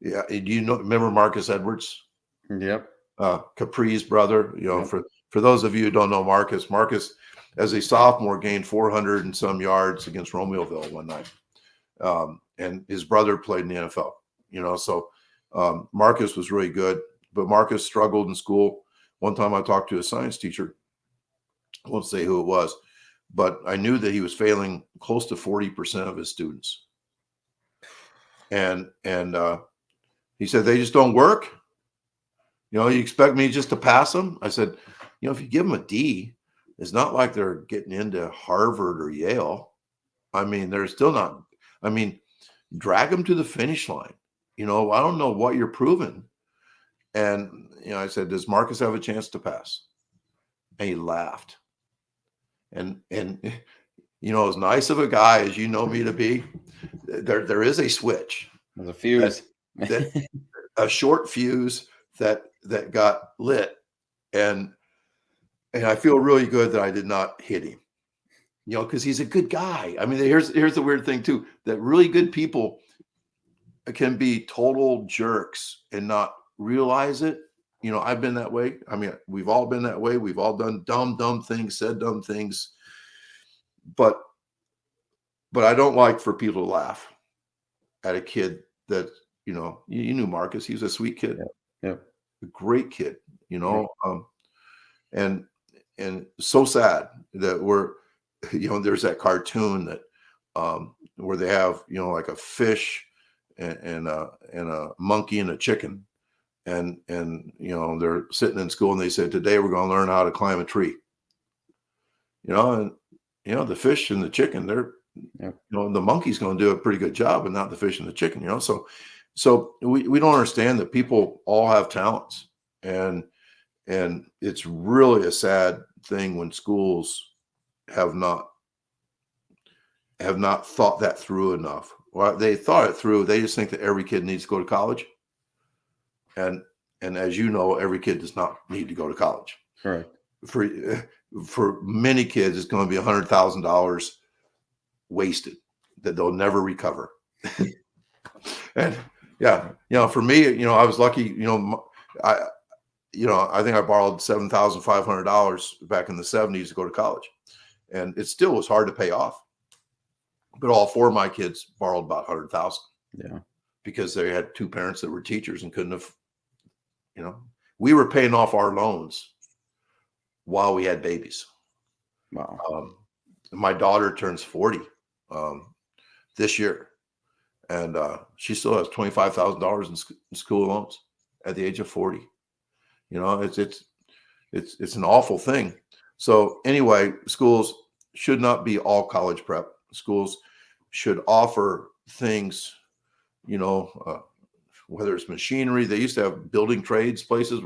Yeah. Do you remember Marcus Edwards? Yep. Capri's brother. Yep. For those of you who don't know Marcus, as a sophomore gained 400 and some yards against Romeoville one night. And his brother played in the NFL, so Marcus was really good, but Marcus struggled in school. One time I talked to a science teacher, I won't say who it was, but I knew that he was failing close to 40% of his students. And he said, they just don't work. You expect me just to pass them? I said, if you give them a D, it's not like they're getting into Harvard or Yale. I mean, they're still not. I mean, drag them to the finish line. I don't know what you're proving. And, I said, does Marcus have a chance to pass? And he laughed. And as nice of a guy as you know me to be, there is a switch. There's a fuse. A short fuse that got lit. And I feel really good that I did not hit him. Because he's a good guy. I mean, here's the weird thing too, that really good people can be total jerks and not realize it. I've been that way. I mean, we've all been that way. We've all done dumb things, said dumb things. But I don't like for people to laugh at a kid that, you knew Marcus. He was a sweet kid. Yeah. A great kid, and so sad that there's that cartoon that where they have like a fish and a monkey and a chicken, and they're sitting in school and they said, today we're going to learn how to climb a tree. And the fish and the chicken, the monkey's going to do a pretty good job, but not the fish and the chicken. So we don't understand that people all have talents, and it's really a sad thing when schools have not thought that through enough. Well, they thought it through. They just think that every kid needs to go to college. And as you know, every kid does not need to go to college. Right. For many kids, it's going to be $100,000 wasted that they'll never recover. And for me, I was lucky, I think I borrowed $7,500 back in the 70s to go to college. And it still was hard to pay off. But all four of my kids borrowed about $100,000. Yeah. Because they had two parents that were teachers and couldn't have, we were paying off our loans while we had babies. Wow. My daughter turns 40 this year. And she still has $25,000 in school loans at the age of 40. It's an awful thing. So anyway, schools should not be all college prep. Schools should offer things, whether it's machinery. They used to have building trades places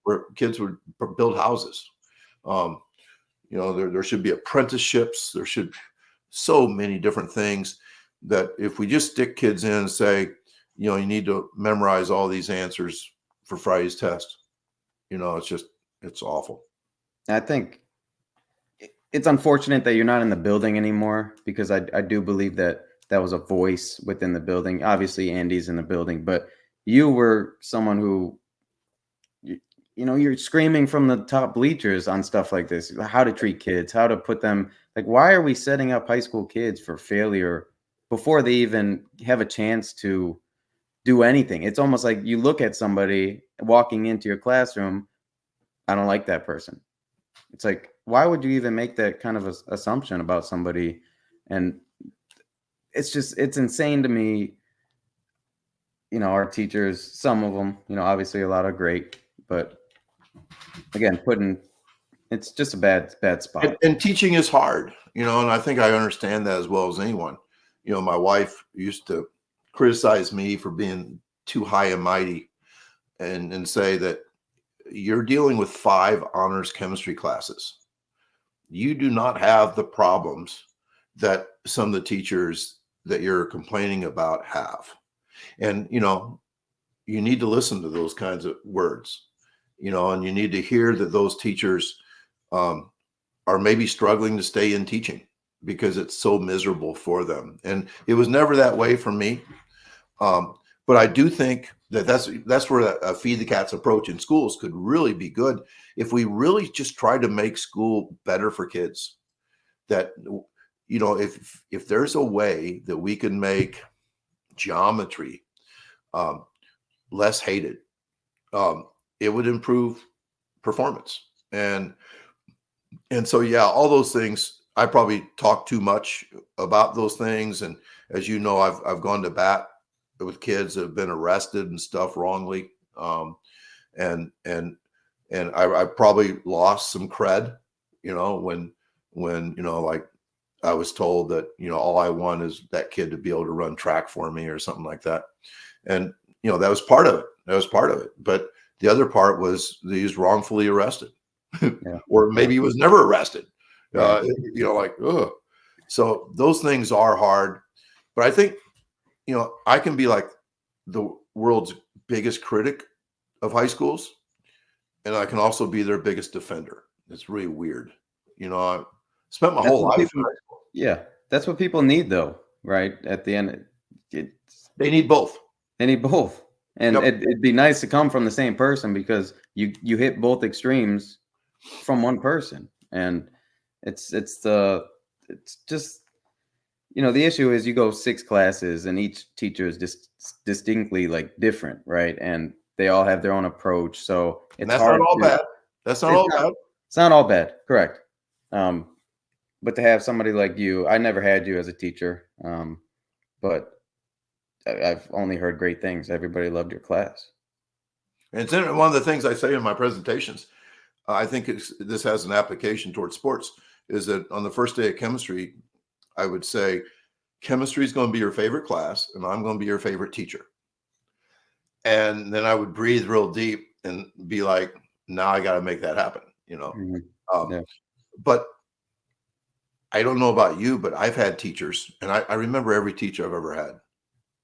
where kids would build houses. There should be apprenticeships. There should be so many different things that if we just stick kids in and say, you need to memorize all these answers for Friday's test, it's awful. I think it's unfortunate that you're not in the building anymore, because I do believe that was a voice within the building. Obviously, Andy's in the building, but you were someone who, you're screaming from the top bleachers on stuff like this, how to treat kids, how to put them, like, why are we setting up high school kids for failure before they even have a chance to do anything? It's almost like you look at somebody walking into your classroom, I don't like that person. It's like, why would you even make that kind of assumption about somebody? And it's insane to me. Our teachers, some of them, obviously a lot are great, but again, it's just a bad spot. And teaching is hard, and I think I understand that as well as anyone. My wife used to criticize me for being too high and mighty and say that you're dealing with 5 honors chemistry classes. You do not have the problems that some of the teachers that you're complaining about have. And, you need to listen to those kinds of words, and you need to hear that those teachers are maybe struggling to stay in teaching because it's so miserable for them. And it was never that way for me. But I do think that that's where a feed the cats approach in schools could really be good if we really just try to make school better for kids. That, you know, if there's a way that we can make geometry less hated, it would improve performance. And so, yeah, all those things. I probably talk too much about those things, and as you know, I've gone to bat with kids that have been arrested and stuff wrongly, and I probably lost some cred, you know, when you know, like, I was told that, you know, all I want is that kid to be able to run track for me or something like that, and you know, that was part of it. That was part of it, but the other part was that he was wrongfully arrested, Yeah. or maybe he was never arrested. Right. You know, like, ugh. So those things are hard, but I think, you know, I can be like the world's biggest critic of high schools, and I can also be their biggest defender. It's really weird. You know, I spent my That's whole what life in people, high school. yeah, that's what people need, though, right? At the end, They need both. they need both, and Yep. it'd be nice to come from the same person because you hit both extremes from one person, and it's just, you know, the issue is you go 6 classes and each teacher is just distinctly like different, right? And they all have their own approach, so And it's that's hard not all to, bad. That's not it's all not, bad. it's not all bad, correct. But to have somebody like you, I never had you as a teacher, but I've only heard great things. Everybody loved your class. And it's one of the things I say in my presentations. I think this has an application towards sports. Is that on the first day of chemistry, I would say, chemistry is going to be your favorite class, and I'm going to be your favorite teacher. And then I would breathe real deep and be like, now I got to make that happen, you know. Yeah. But I don't know about you, but I've had teachers, and I remember every teacher I've ever had.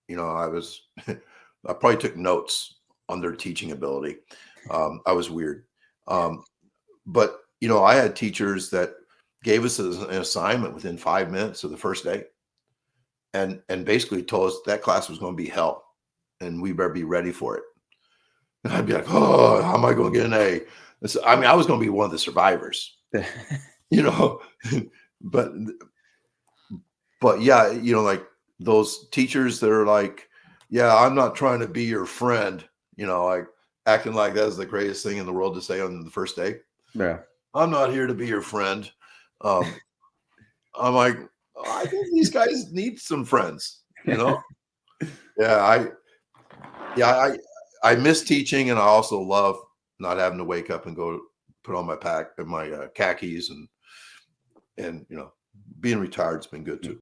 You know, I probably took notes on their teaching ability. I was weird. But, you know, I had teachers that gave us an assignment within 5 minutes of the first day, and basically told us that class was going to be hell and we better be ready for it. And I'd be like, oh, how am I going to get an A? So, I mean, I was going to be one of the survivors, you know, but yeah, you know, like those teachers that are like, yeah, I'm not trying to be your friend, you know, like acting like that's the greatest thing in the world to say on the first day. Yeah. I'm not here to be your friend. I'm like, oh, I think these guys need some friends, you know? Yeah, I miss teaching, and I also love not having to wake up and go put on my khakis, and you know, being retired's been good too.